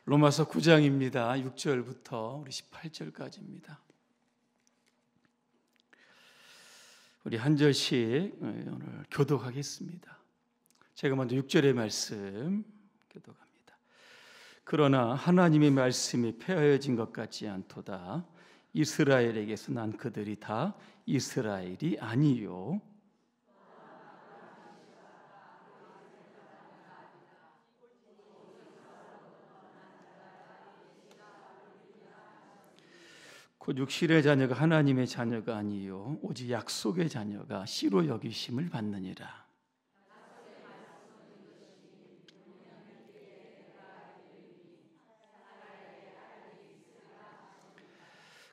로마서 9장입니다. 6절부터 우리 18절까지입니다. 우리 한 절씩 오늘 교독하겠습니다. 제가 먼저 6절의 말씀 교독합니다. 그러나 하나님의 말씀이 폐하여진 것 같지 않도다. 이스라엘에게서 난 그들이 다 이스라엘이 아니요 곧 육신의 자녀가 하나님의 자녀가 아니요 오직 약속의 자녀가 씨로 여기심을 받느니라.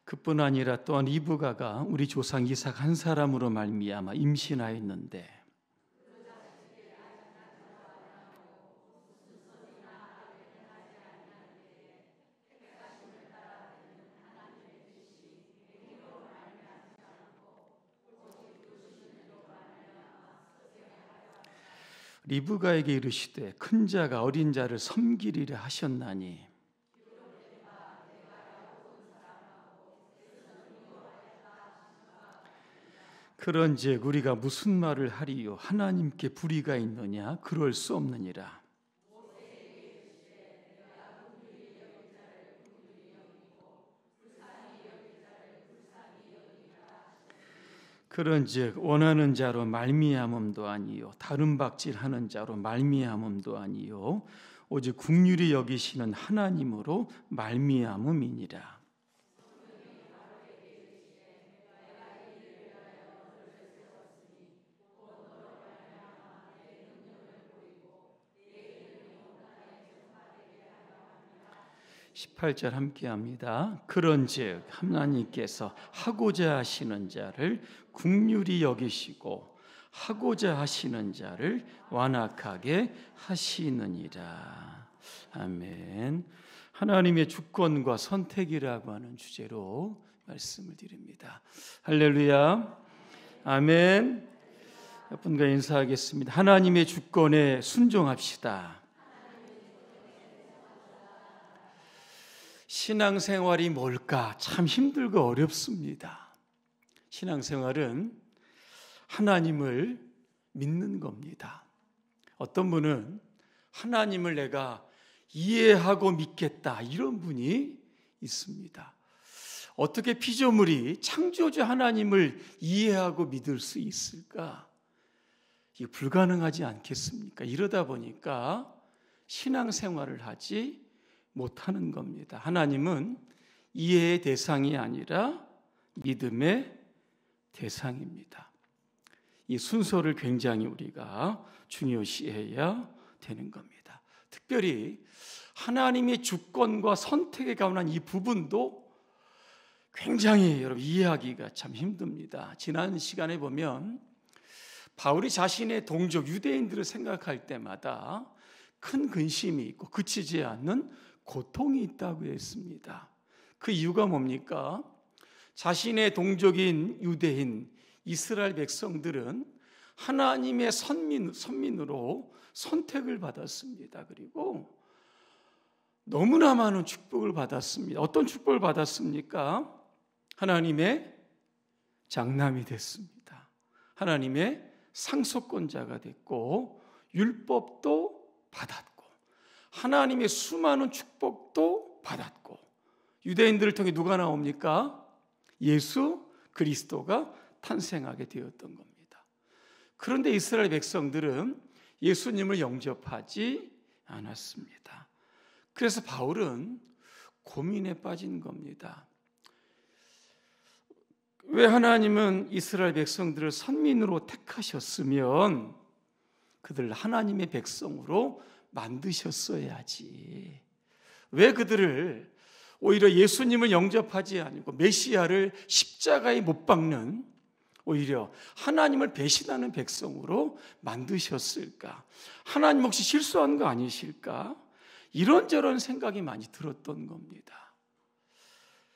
그뿐 아니라 또한 리브가가 우리 조상 이삭 한 사람으로 말미암아 임신하였는데 리브가에게 이르시되 큰 자가 어린 자를 섬기리라 하셨나니 그런즉 우리가 무슨 말을 하리요 하나님께 불의가 있느냐 그럴 수 없느니라. 그런즉 원하는 자로 말미암음도 아니요 다른 박질하는 자로 말미암음도 아니요 오직 긍휼히 여기시는 하나님으로 말미암음이니라. (18절) 함께합니다. 그런즉 하나님께서 하고자 하시는 자를 긍휼히 여기시고 하고자 하시는 자를 완악하게 하시느니라. 아멘. 하나님의 주권과 선택이라고 하는 주제로 말씀을 드립니다. 할렐루야. 아멘. 여러분과 인사하겠습니다. 하나님의 주권에 순종합시다. 신앙생활이 뭘까? 참 힘들고 어렵습니다. 신앙생활은 하나님을 믿는 겁니다. 어떤 분은 하나님을 내가 이해하고 믿겠다 이런 분이 있습니다. 어떻게 피조물이 창조주 하나님을 이해하고 믿을 수 있을까? 이게 불가능하지 않겠습니까? 이러다 보니까 신앙생활을 하지 못하는 겁니다. 하나님은 이해의 대상이 아니라 믿음의 대상입니다. 이 순서를 굉장히 우리가 중요시해야 되는 겁니다. 특별히 하나님의 주권과 선택에 관한 이 부분도 굉장히 여러분 이해하기가 참 힘듭니다. 지난 시간에 보면 바울이 자신의 동족 유대인들을 생각할 때마다 큰 근심이 있고 그치지 않는 고통이 있다고 했습니다. 그 이유가 뭡니까? 자신의 동족인 유대인 이스라엘 백성들은 하나님의 선민으로 선택을 받았습니다. 그리고 너무나 많은 축복을 받았습니다. 어떤 축복을 받았습니까? 하나님의 장남이 됐습니다. 하나님의 상속권자가 됐고 율법도 받았고 하나님의 수많은 축복도 받았고 유대인들을 통해 누가 나옵니까? 예수 그리스도가 탄생하게 되었던 겁니다. 그런데 이스라엘 백성들은 예수님을 영접하지 않았습니다. 그래서 바울은 고민에 빠진 겁니다. 왜 하나님은 이스라엘 백성들을 선민으로 택하셨으면 그들을 하나님의 백성으로 만드셨어야지. 왜 그들을 오히려 예수님을 영접하지 않고 메시아를 십자가에 못 박는 오히려 하나님을 배신하는 백성으로 만드셨을까? 하나님 혹시 실수한 거 아니실까? 이런저런 생각이 많이 들었던 겁니다.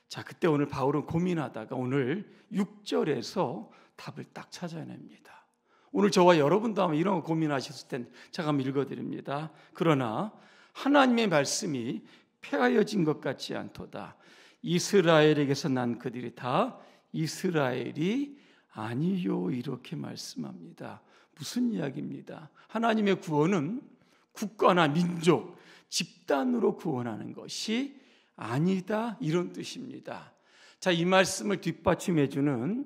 자, 그때 오늘 바울은 고민하다가 오늘 6절에서 답을 딱 찾아냅니다. 오늘 저와 여러분도 아마 이런 거 고민하셨을 텐데 제가 한번 읽어드립니다. 그러나 하나님의 말씀이 폐하여진 것 같지 않도다. 이스라엘에게서 난 그들이 다 이스라엘이 아니요, 이렇게 말씀합니다. 무슨 이야기입니다? 하나님의 구원은 국가나 민족, 집단으로 구원하는 것이 아니다, 이런 뜻입니다. 자, 이 말씀을 뒷받침해 주는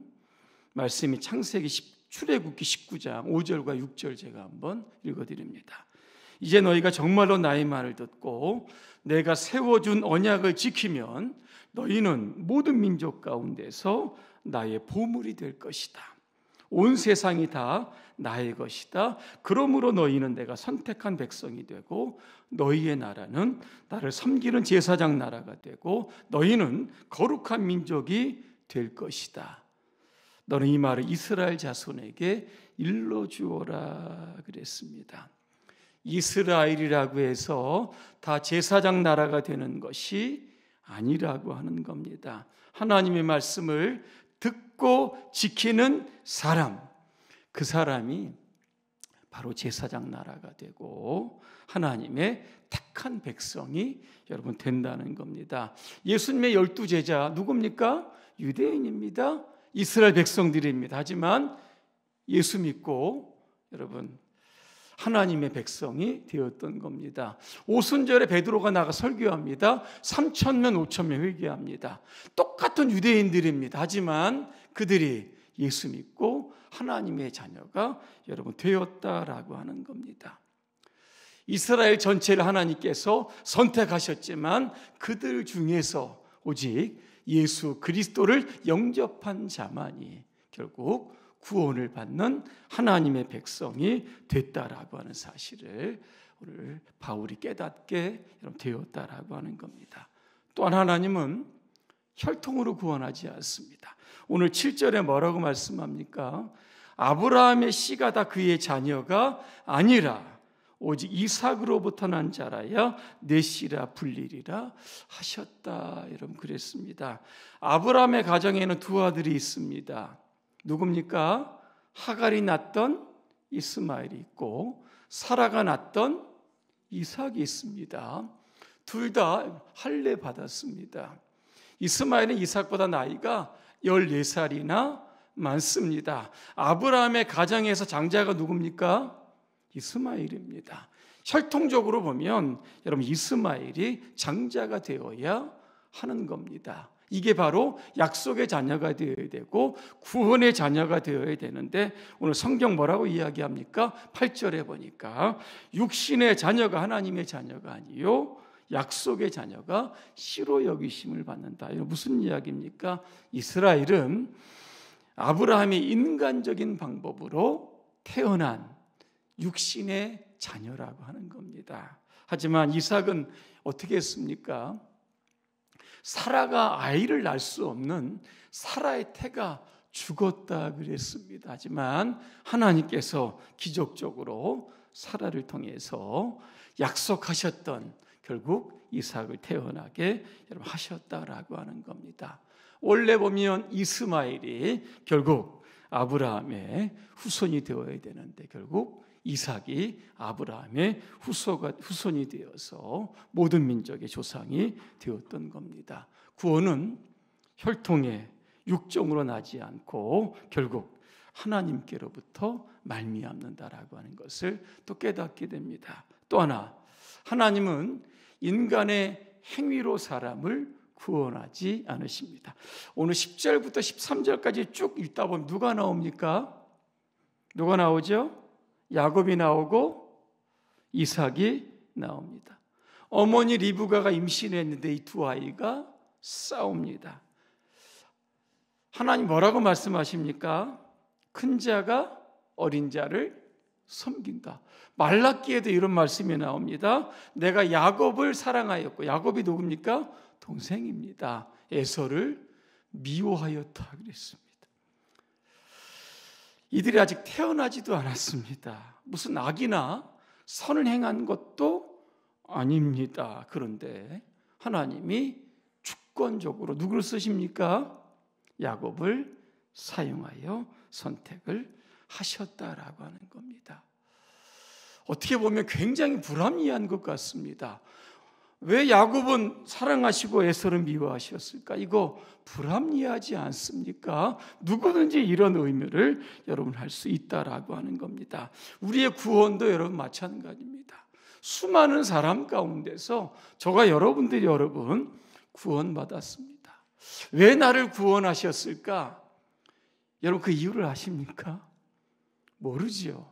말씀이 창세기 출애굽기 19장 5절과 6절 제가 한번 읽어드립니다. 이제 너희가 정말로 나의 말을 듣고 내가 세워준 언약을 지키면 너희는 모든 민족 가운데서 나의 보물이 될 것이다. 온 세상이 다 나의 것이다. 그러므로 너희는 내가 선택한 백성이 되고 너희의 나라는 나를 섬기는 제사장 나라가 되고 너희는 거룩한 민족이 될 것이다. 너는 이 말을 이스라엘 자손에게 일러주어라 그랬습니다. 이스라엘이라고 해서 다 제사장 나라가 되는 것이 아니라고 하는 겁니다. 하나님의 말씀을 듣고 지키는 사람, 그 사람이 바로 제사장 나라가 되고 하나님의 택한 백성이 여러분 된다는 겁니다. 예수님의 12제자 누굽니까? 유대인입니다. 이스라엘 백성들입니다. 하지만 예수 믿고 여러분 하나님의 백성이 되었던 겁니다. 오순절에 베드로가 나가 설교합니다. 3,000명, 5,000명 회개합니다. 똑같은 유대인들입니다. 하지만 그들이 예수 믿고 하나님의 자녀가 여러분 되었다라고 하는 겁니다. 이스라엘 전체를 하나님께서 선택하셨지만 그들 중에서 오직 예수 그리스도를 영접한 자만이 결국 구원을 받는 하나님의 백성이 됐다라고 하는 사실을 오늘 바울이 깨닫게 되었다라고 하는 겁니다. 또한 하나님은 혈통으로 구원하지 않습니다. 오늘 7절에 뭐라고 말씀합니까? 아브라함의 씨가 다 그의 자녀가 아니라 오직 이삭으로부터 난 자라야 내 씨라 불리리라 하셨다. 여러분 그랬습니다. 아브라함의 가정에는 두 아들이 있습니다. 누굽니까? 하갈이 낳던 이스마엘이 있고 사라가 낳던 이삭이 있습니다. 둘 다 할례 받았습니다. 이스마엘은 이삭보다 나이가 14살이나 많습니다. 아브라함의 가정에서 장자가 누굽니까? 이스마엘입니다. 혈통적으로 보면 여러분 이스마엘이 장자가 되어야 하는 겁니다. 이게 바로 약속의 자녀가 되어야 되고 구원의 자녀가 되어야 되는데 오늘 성경 뭐라고 이야기합니까? 8절에 보니까 육신의 자녀가 하나님의 자녀가 아니요 약속의 자녀가 씨로 여기심을 받는다. 이거 무슨 이야기입니까? 이스라엘은 아브라함이 인간적인 방법으로 태어난 육신의 자녀라고 하는 겁니다. 하지만 이삭은 어떻게 했습니까? 사라가 아이를 낳을 수 없는 사라의 태가 죽었다 그랬습니다. 하지만 하나님께서 기적적으로 사라를 통해서 약속하셨던 결국 이삭을 태어나게 하셨다라고 하는 겁니다. 원래 보면 이스마엘이 결국 아브라함의 후손이 되어야 되는데 결국 이삭이 아브라함의 후손이 되어서 모든 민족의 조상이 되었던 겁니다. 구원은 혈통의 육종으로 나지 않고 결국 하나님께로부터 말미암는다라고 하는 것을 또 깨닫게 됩니다. 또 하나, 하나님은 인간의 행위로 사람을 구원하지 않으십니다. 오늘 10절부터 13절까지 쭉 읽다 보면 누가 나옵니까? 누가 나오죠? 야곱이 나오고 이삭이 나옵니다. 어머니 리브가가 임신했는데 이 두 아이가 싸웁니다. 하나님 뭐라고 말씀하십니까? 큰 자가 어린 자를 섬긴다. 말라기에도 이런 말씀이 나옵니다. 내가 야곱을 사랑하였고, 야곱이 누굽니까? 동생입니다. 에서를 미워하였다 그랬습니다. 이들이 아직 태어나지도 않았습니다. 무슨 악이나 선을 행한 것도 아닙니다. 그런데 하나님이 주권적으로 누구를 쓰십니까? 야곱을 사용하여 선택을 하셨다라고 하는 겁니다. 어떻게 보면 굉장히 불합리한 것 같습니다. 왜 야곱은 사랑하시고 에서는 미워하셨을까? 이거 불합리하지 않습니까? 누구든지 이런 의미를 여러분 할 수 있다라고 하는 겁니다. 우리의 구원도 여러분 마찬가지입니다. 수많은 사람 가운데서 저가 여러분들이 여러분 구원받았습니다. 왜 나를 구원하셨을까? 여러분 그 이유를 아십니까? 모르지요.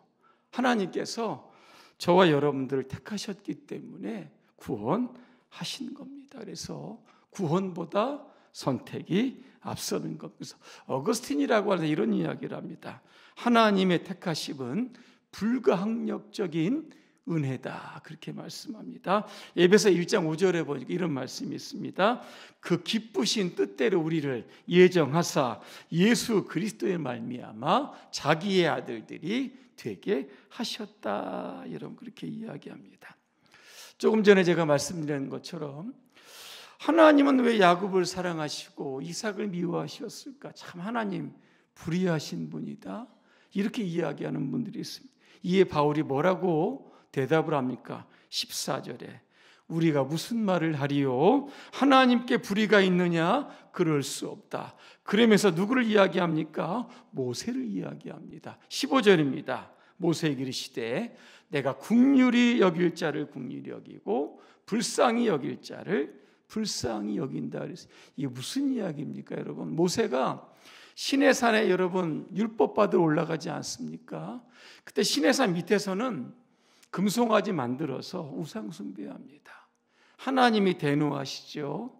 하나님께서 저와 여러분들을 택하셨기 때문에 구원하신 겁니다. 그래서 구원보다 선택이 앞서는 것. 그래서 어거스틴이라고 하는 이런 이야기를 합니다. 하나님의 택하심은 불가항력적인 은혜다. 그렇게 말씀합니다. 에베소 1장 5절에 보니까 이런 말씀이 있습니다. 그 기쁘신 뜻대로 우리를 예정하사 예수 그리스도의 말미암아 자기의 아들들이 되게 하셨다. 여러분 그렇게 이야기합니다. 조금 전에 제가 말씀드린 것처럼 하나님은 왜 야곱을 사랑하시고 이삭을 미워하셨을까? 참 하나님 불의하신 분이다. 이렇게 이야기하는 분들이 있습니다. 이에 바울이 뭐라고 대답을 합니까? 14절에 우리가 무슨 말을 하리요? 하나님께 불의가 있느냐? 그럴 수 없다. 그러면서 누구를 이야기합니까? 모세를 이야기합니다. 15절입니다. 모세에게 이르시되 내가 긍휼히 여길 자를 긍휼히 여기고 불쌍히 여길 자를 불쌍히 여긴다. 그래서 이게 무슨 이야기입니까, 여러분? 모세가 시내산에 여러분 율법 받으러 올라가지 않습니까? 그때 시내산 밑에서는 금송아지 만들어서 우상 숭배합니다. 하나님이 대노하시죠.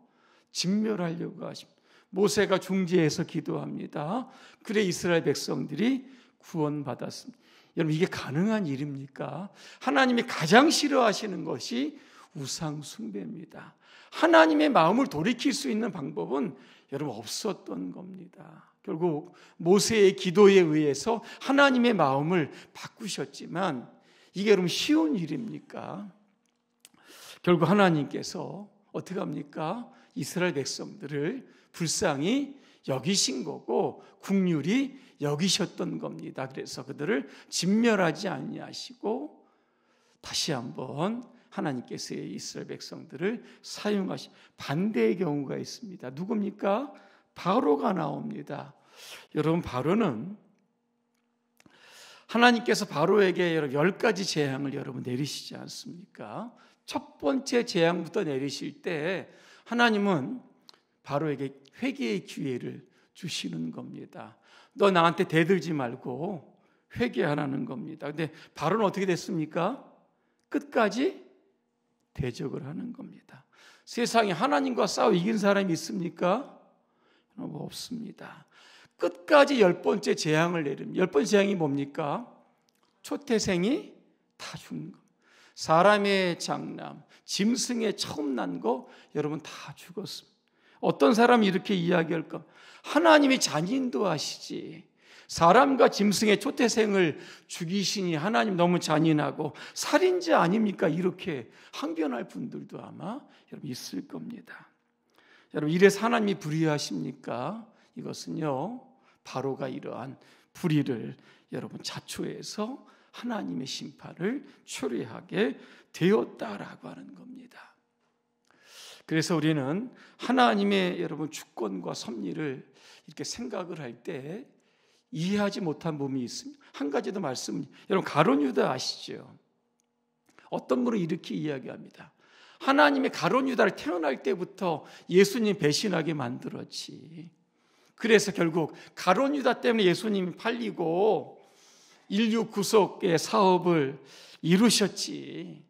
진멸하려고 하십니다. 모세가 중재해서 기도합니다. 그래 이스라엘 백성들이 구원받았습니다. 여러분 이게 가능한 일입니까? 하나님이 가장 싫어하시는 것이 우상 숭배입니다. 하나님의 마음을 돌이킬 수 있는 방법은 여러분 없었던 겁니다. 결국 모세의 기도에 의해서 하나님의 마음을 바꾸셨지만 이게 여러분 쉬운 일입니까? 결국 하나님께서 어떻게 합니까? 이스라엘 백성들을 불쌍히 여기신 거고 긍휼히 여기셨던 겁니다. 그래서 그들을 진멸하지 아니하시고 다시 한번 하나님께서 이스라엘 백성들을 사용하신 반대의 경우가 있습니다. 누굽니까? 바로가 나옵니다. 여러분 바로는 하나님께서 바로에게 10가지 재앙을 여러분 내리시지 않습니까? 첫 번째 재앙부터 내리실 때 하나님은 바로에게 회개의 기회를 주시는 겁니다. 너 나한테 대들지 말고 회개하라는 겁니다. 근데 바로는 어떻게 됐습니까? 끝까지 대적을 하는 겁니다. 세상에 하나님과 싸워 이긴 사람이 있습니까? 없습니다. 끝까지 10번째 재앙을 내립니다. 10번째 재앙이 뭡니까? 초태생이 다 죽는 겁니다. 사람의 장남, 짐승의 처음 난 거 여러분 다 죽었습니다. 어떤 사람이 이렇게 이야기할까? 하나님이 잔인도 하시지. 사람과 짐승의 초태생을 죽이시니 하나님 너무 잔인하고 살인자 아닙니까? 이렇게 항변할 분들도 아마 여러분 있을 겁니다. 여러분 이래서 하나님이 불의하십니까? 이것은요 바로가 이러한 불의를 여러분 자초해서 하나님의 심판을 초래하게 되었다라고 하는 겁니다. 그래서 우리는 하나님의 여러분 주권과 섭리를 이렇게 생각을 할 때 이해하지 못한 부분이 있습니다. 한 가지 더 말씀, 여러분 가룟 유다 아시죠? 어떤 분은 이렇게 이야기합니다. 하나님의 가룟 유다를 태어날 때부터 예수님 배신하게 만들었지. 그래서 결국 가룟 유다 때문에 예수님이 팔리고 인류 구속의 사업을 이루셨지.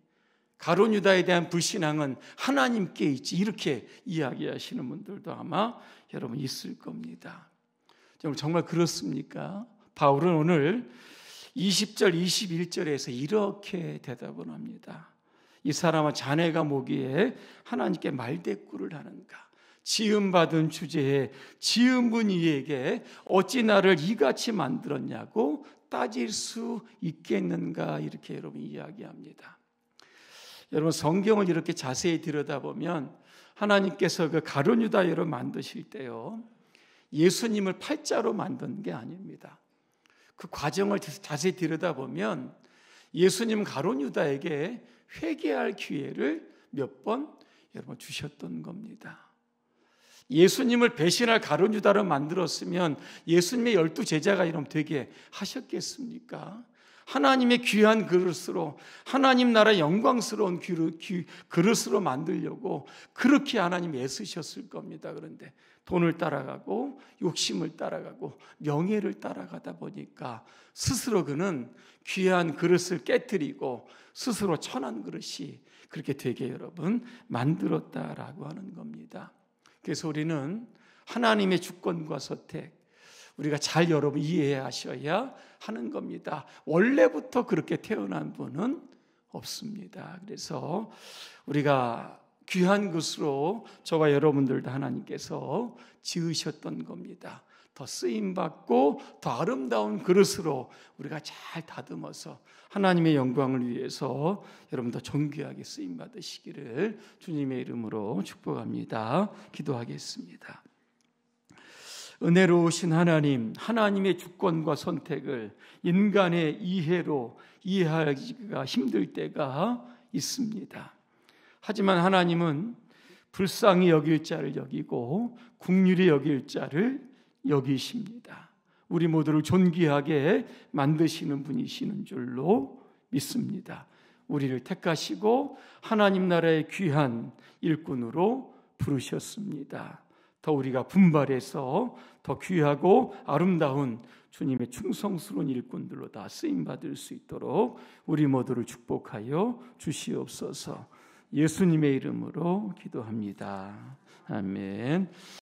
가룟 유다에 대한 불신앙은 하나님께 있지. 이렇게 이야기하시는 분들도 아마 여러분 있을 겁니다. 정말 그렇습니까? 바울은 오늘 20절, 21절에서 이렇게 대답을 합니다. 이 사람은 자네가 보기에 하나님께 말대꾸를 하는가? 지음받은 주제에 지음분 이에게 어찌 나를 이같이 만들었냐고 따질 수 있겠는가? 이렇게 여러분 이야기합니다. 여러분 성경을 이렇게 자세히 들여다보면 하나님께서 그 가룟 유다 여러분 만드실 때요 예수님을 팔자로 만든 게 아닙니다. 그 과정을 자세히 들여다보면 예수님 가룟 유다에게 회개할 기회를 몇 번 여러분 주셨던 겁니다. 예수님을 배신할 가룟 유다로 만들었으면 예수님의 12제자가 이럼 되게 하셨겠습니까? 하나님의 귀한 그릇으로, 하나님 나라 영광스러운 그릇으로 만들려고 그렇게 하나님 애쓰셨을 겁니다. 그런데 돈을 따라가고 욕심을 따라가고 명예를 따라가다 보니까 스스로 그는 귀한 그릇을 깨뜨리고 스스로 천한 그릇이 그렇게 되게 여러분 만들었다라고 하는 겁니다. 그래서 우리는 하나님의 주권과 선택, 우리가 잘 여러분 이해하셔야 하는 겁니다. 원래부터 그렇게 태어난 분은 없습니다. 그래서 우리가 귀한 것으로 저와 여러분들도 하나님께서 지으셨던 겁니다. 더 쓰임받고 더 아름다운 그릇으로 우리가 잘 다듬어서 하나님의 영광을 위해서 여러분 더 존귀하게 쓰임받으시기를 주님의 이름으로 축복합니다. 기도하겠습니다. 은혜로우신 하나님, 하나님의 주권과 선택을 인간의 이해로 이해하기가 힘들 때가 있습니다. 하지만 하나님은 불쌍히 여길 자를 여기고 긍휼히 여길 자를 여기십니다. 우리 모두를 존귀하게 만드시는 분이시는 줄로 믿습니다. 우리를 택하시고 하나님 나라의 귀한 일꾼으로 부르셨습니다. 더 우리가 분발해서 더 귀하고 아름다운 주님의 충성스러운 일꾼들로 다 쓰임받을 수 있도록 우리 모두를 축복하여 주시옵소서. 예수님의 이름으로 기도합니다. 아멘.